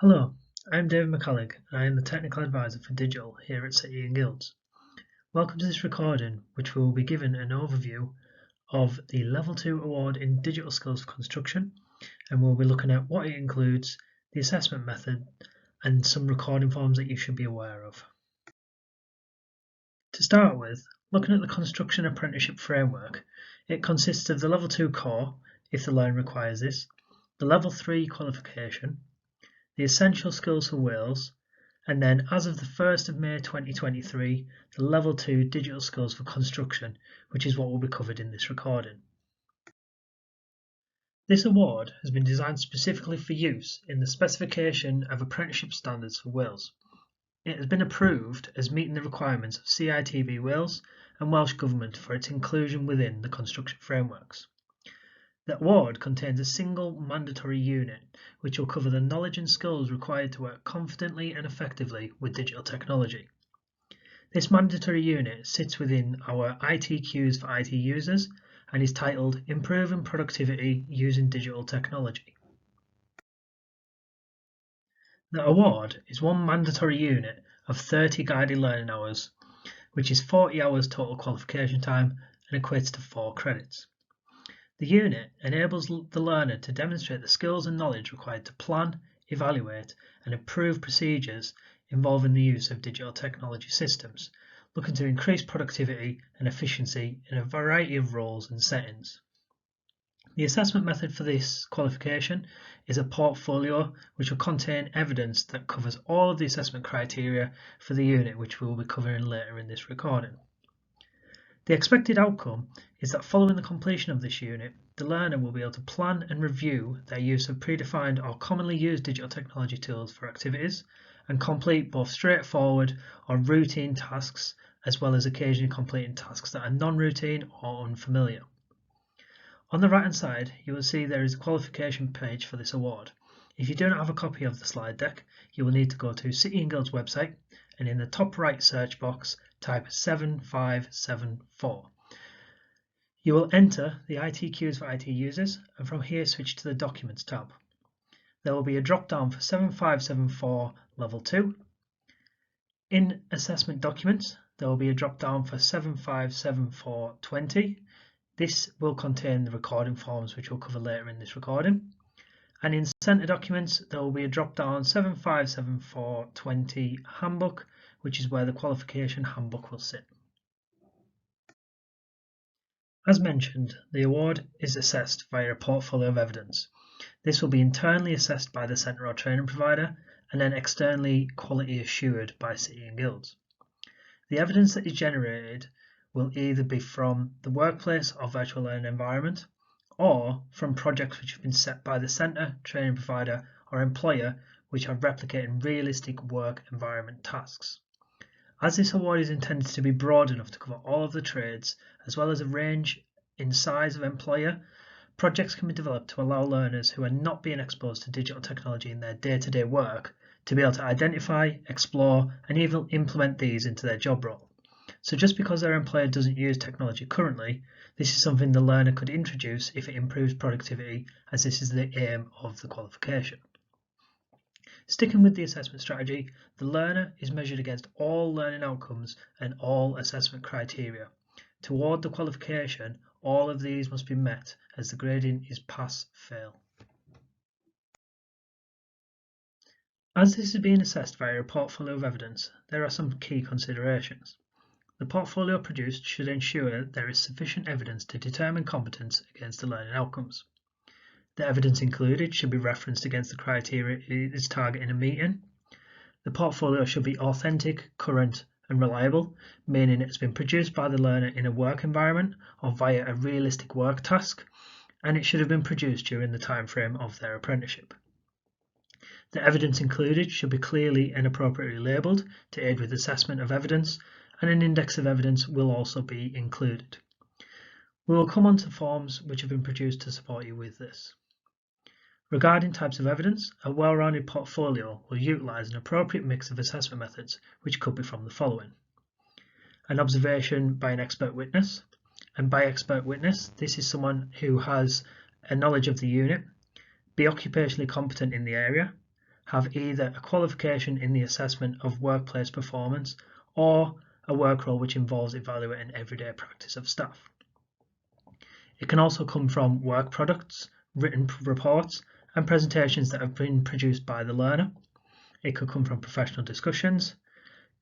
Hello, I'm David McCulloch and I am the Technical Advisor for Digidol here at City and Guilds. Welcome to this recording, which we will be given an overview of the Level 2 Award in Digital Skills for Construction, and we'll be looking at what it includes, the assessment method, and some recording forms that you should be aware of. To start with, looking at the Construction Apprenticeship Framework, it consists of the Level 2 core, if the learner requires this, the Level 3 qualification, the essential skills for Wales, and then as of the 1st of May 2023, the Level 2 Digital Skills for Construction, which is what will be covered in this recording. This award has been designed specifically for use in the specification of apprenticeship standards for Wales. It has been approved as meeting the requirements of CITB Wales and Welsh Government for its inclusion within the construction frameworks. The award contains a single mandatory unit which will cover the knowledge and skills required to work confidently and effectively with digital technology. This mandatory unit sits within our ITQs for IT users and is titled Improving Productivity Using Digital Technology. The award is one mandatory unit of 30 guided learning hours, which is 40 hours total qualification time and equates to 4 credits. The unit enables the learner to demonstrate the skills and knowledge required to plan, evaluate, and improve procedures involving the use of digital technology systems, looking to increase productivity and efficiency in a variety of roles and settings. The assessment method for this qualification is a portfolio which will contain evidence that covers all of the assessment criteria for the unit, which we will be covering later in this recording. The expected outcome is that following the completion of this unit, the learner will be able to plan and review their use of predefined or commonly used digital technology tools for activities and complete both straightforward or routine tasks, as well as occasionally completing tasks that are non-routine or unfamiliar. On the right hand side, you will see there is a qualification page for this award. If you do not have a copy of the slide deck, you will need to go to City and Guilds website and in the top right search box type 7574. You will enter the ITQs for IT users and from here switch to the Documents tab. There will be a drop down for 7574 Level 2. In Assessment Documents, there will be a drop down for 757420. This will contain the recording forms which we'll cover later in this recording. And in Centre Documents, there will be a drop down 757420 Handbook, which is where the qualification handbook will sit. As mentioned, the award is assessed via a portfolio of evidence. This will be internally assessed by the centre or training provider and then externally quality assured by City and Guilds. The evidence that is generated will either be from the workplace or virtual learning environment or from projects which have been set by the centre, training provider or employer which are replicating realistic work environment tasks. As this award is intended to be broad enough to cover all of the trades, as well as a range in size of employer, projects can be developed to allow learners who are not being exposed to digital technology in their day-to-day work to be able to identify, explore, and even implement these into their job role. So just because their employer doesn't use technology currently, this is something the learner could introduce if it improves productivity, as this is the aim of the qualification. Sticking with the assessment strategy, the learner is measured against all learning outcomes and all assessment criteria. To award the qualification, all of these must be met as the grading is pass-fail. As this is being assessed via a portfolio of evidence, there are some key considerations. The portfolio produced should ensure there is sufficient evidence to determine competence against the learning outcomes. The evidence included should be referenced against the criteria it is targeting and meeting. The portfolio should be authentic, current, and reliable, meaning it has been produced by the learner in a work environment or via a realistic work task, and it should have been produced during the time frame of their apprenticeship. The evidence included should be clearly and appropriately labelled to aid with assessment of evidence, and an index of evidence will also be included. We will come on to forms which have been produced to support you with this. Regarding types of evidence, a well-rounded portfolio will utilise an appropriate mix of assessment methods, which could be from the following. An observation by an expert witness, and by expert witness, this is someone who has a knowledge of the unit, be occupationally competent in the area, have either a qualification in the assessment of workplace performance or a work role which involves evaluating everyday practice of staff. It can also come from work products, written reports, and presentations that have been produced by the learner. It could come from professional discussions,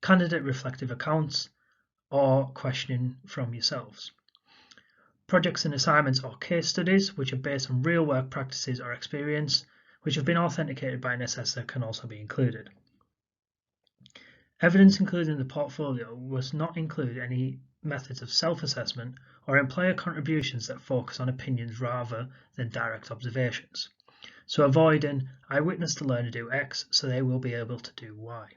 candidate reflective accounts, or questioning from yourselves. Projects and assignments or case studies which are based on real work practices or experience which have been authenticated by an assessor can also be included. Evidence included in the portfolio must not include any methods of self-assessment or employer contributions that focus on opinions rather than direct observations. So avoiding, I witnessed the learner do X, so they will be able to do Y.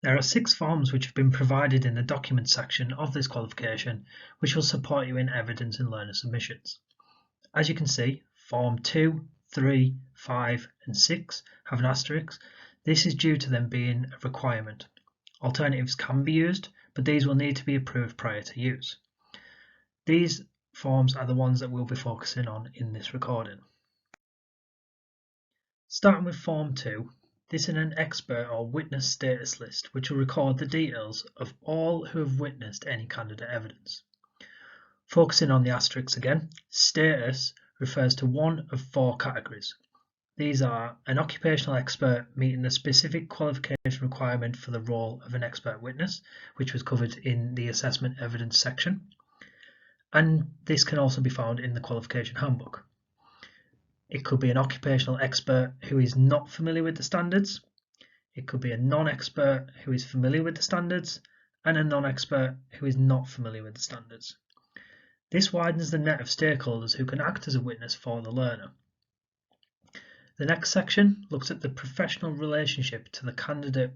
There are 6 forms which have been provided in the document section of this qualification, which will support you in evidence and learner submissions. As you can see, Form 2, 3, 5 and 6 have an asterisk. This is due to them being a requirement. Alternatives can be used, but these will need to be approved prior to use. These forms are the ones that we'll be focusing on in this recording. Starting with Form 2, this is an expert or witness status list which will record the details of all who have witnessed any candidate evidence. Focusing on the asterisks again, status refers to one of 4 categories. These are an occupational expert meeting the specific qualification requirement for the role of an expert witness, which was covered in the assessment evidence section, and this can also be found in the qualification handbook. It could be an occupational expert who is not familiar with the standards. It could be a non-expert who is familiar with the standards, and a non-expert who is not familiar with the standards. This widens the net of stakeholders who can act as a witness for the learner. The next section looks at the professional relationship to the candidate.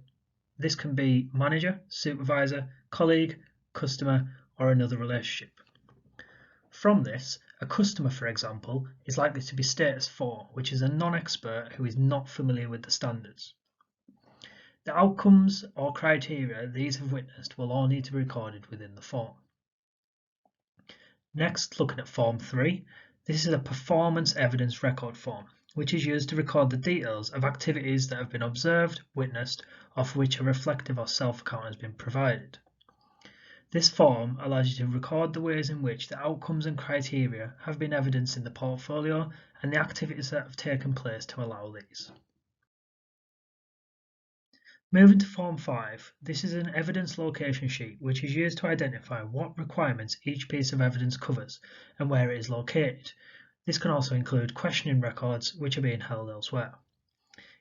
This can be manager, supervisor, colleague, customer, or another relationship. From this, a customer, for example, is likely to be status 4, which is a non-expert who is not familiar with the standards. The outcomes or criteria these have witnessed will all need to be recorded within the form. Next, looking at Form 3, this is a performance evidence record form, which is used to record the details of activities that have been observed, witnessed, or for which a reflective or self-account has been provided. This form allows you to record the ways in which the outcomes and criteria have been evidenced in the portfolio and the activities that have taken place to allow these. Moving to Form 5, this is an evidence location sheet which is used to identify what requirements each piece of evidence covers and where it is located. This can also include questioning records which are being held elsewhere.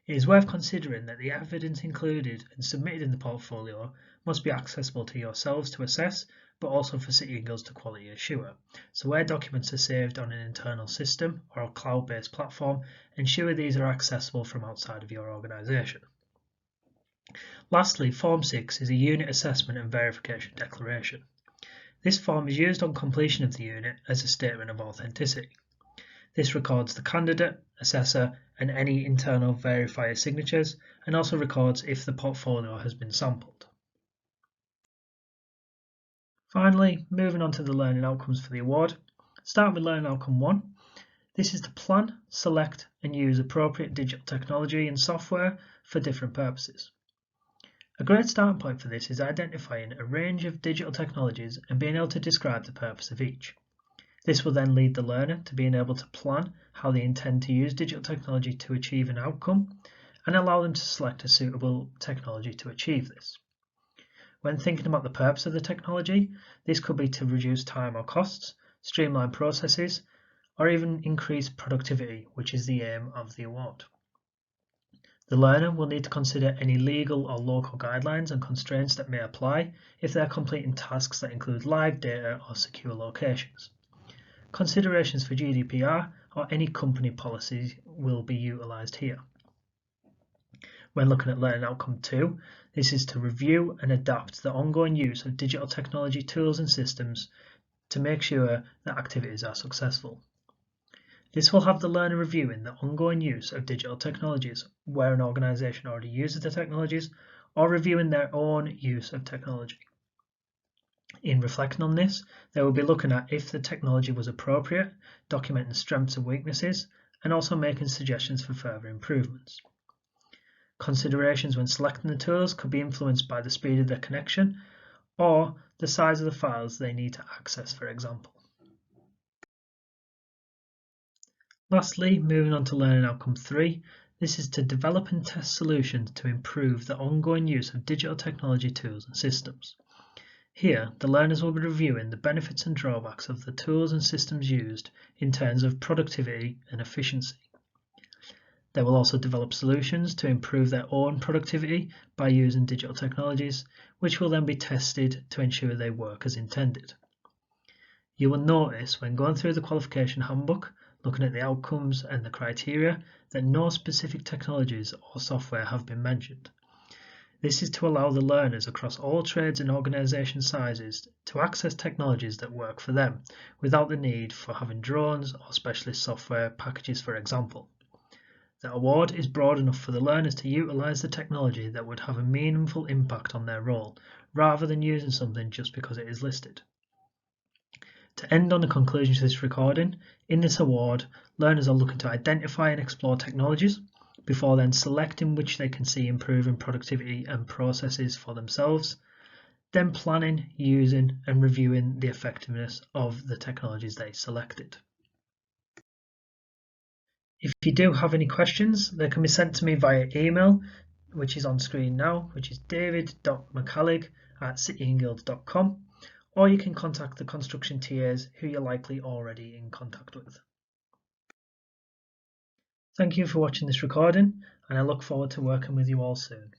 It is worth considering that the evidence included and submitted in the portfolio must be accessible to yourselves to assess, but also for City and Guilds to quality assure. So where documents are saved on an internal system or a cloud-based platform, ensure these are accessible from outside of your organisation. Lastly, Form 6 is a unit assessment and verification declaration. This form is used on completion of the unit as a statement of authenticity. This records the candidate, assessor, and any internal verifier signatures, and also records if the portfolio has been sampled. Finally, moving on to the learning outcomes for the award. Starting with Learning Outcome 1. This is to plan, select, and use appropriate digital technology and software for different purposes. A great starting point for this is identifying a range of digital technologies and being able to describe the purpose of each. This will then lead the learner to being able to plan how they intend to use digital technology to achieve an outcome and allow them to select a suitable technology to achieve this. When thinking about the purpose of the technology, this could be to reduce time or costs, streamline processes, or even increase productivity, which is the aim of the award. The learner will need to consider any legal or local guidelines and constraints that may apply if they are completing tasks that include live data or secure locations. Considerations for GDPR or any company policies will be utilised here. When looking at Learning Outcome 2, this is to review and adapt the ongoing use of digital technology tools and systems to make sure that activities are successful. This will have the learner reviewing the ongoing use of digital technologies where an organisation already uses the technologies or reviewing their own use of technology. In reflecting on this, they will be looking at if the technology was appropriate, documenting strengths and weaknesses, and also making suggestions for further improvements. Considerations when selecting the tools could be influenced by the speed of their connection or the size of the files they need to access, for example. Lastly, moving on to learning outcome 3, this is to develop and test solutions to improve the ongoing use of digital technology tools and systems. Here, the learners will be reviewing the benefits and drawbacks of the tools and systems used in terms of productivity and efficiency. They will also develop solutions to improve their own productivity by using digital technologies, which will then be tested to ensure they work as intended. You will notice when going through the qualification handbook, looking at the outcomes and the criteria, that no specific technologies or software have been mentioned. This is to allow the learners across all trades and organisation sizes to access technologies that work for them, without the need for having drones or specialist software packages, for example. The award is broad enough for the learners to utilise the technology that would have a meaningful impact on their role, rather than using something just because it is listed. To end on the conclusion to this recording, in this award, learners are looking to identify and explore technologies, before then selecting which they can see improving productivity and processes for themselves, then planning, using and reviewing the effectiveness of the technologies they selected. If you do have any questions, they can be sent to me via email, which is on screen now, which is david.mccullig@cityandguilds.com, or you can contact the construction TAs who you're likely already in contact with. Thank you for watching this recording, and I look forward to working with you all soon.